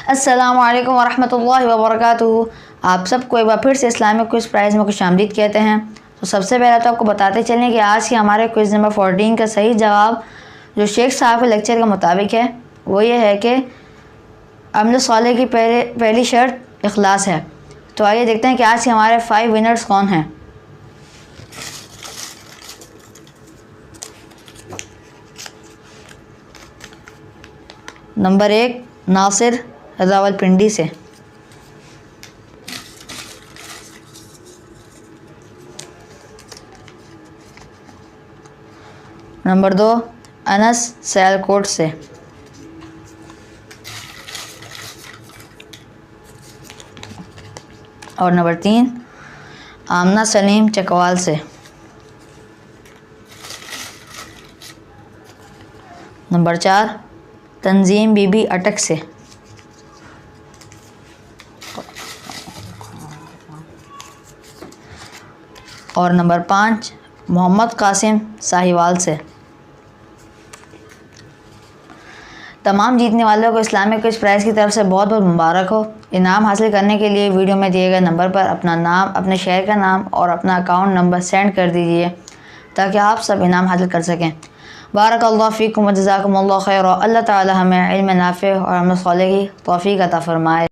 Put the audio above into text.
अस्सलामु अलैकुम वरहमतुल्लाहि वबरकातुहू। आप सबको एक बार फिर से इस्लामिक क्विज़ प्राइज़ में खुशामदीद कहते हैं। तो सबसे पहले तो आपको बताते चलें कि आज के हमारे क्विज़ नंबर 14 का सही जवाब जो शेख साहब के लेक्चर के मुताबिक है वो ये है कि अमल साले की पहली शर्त इखलास है। तो आइए देखते हैं कि आज के हमारे 5 विनर्स कौन हैं। नंबर 1 नासिर रावलपिंडी से। नंबर 2 अनस सियालकोट से। और नंबर 3 आमना सलीम चकवाल से। नंबर 4 तंजीम बीबी अटक से। और नंबर 5 मोहम्मद कासिम साहिवाल से। तमाम जीतने वालों को इस्लामिक क्विज़ प्राइज़ की तरफ से बहुत बहुत मुबारक हो। इनाम हासिल करने के लिए वीडियो में दिए गए नंबर पर अपना नाम, अपने शहर का नाम और अपना अकाउंट नंबर सेंड कर दीजिए ताकि आप सब इनाम हासिल कर सकें। बारकल्लाहु फ़ीकुम व जज़ाकुमुल्लाहु खैर। अल्लाह ताला हमें इल्म नाफ़े और अमल सालेह की तौफ़ीक़ अता फ़रमाए।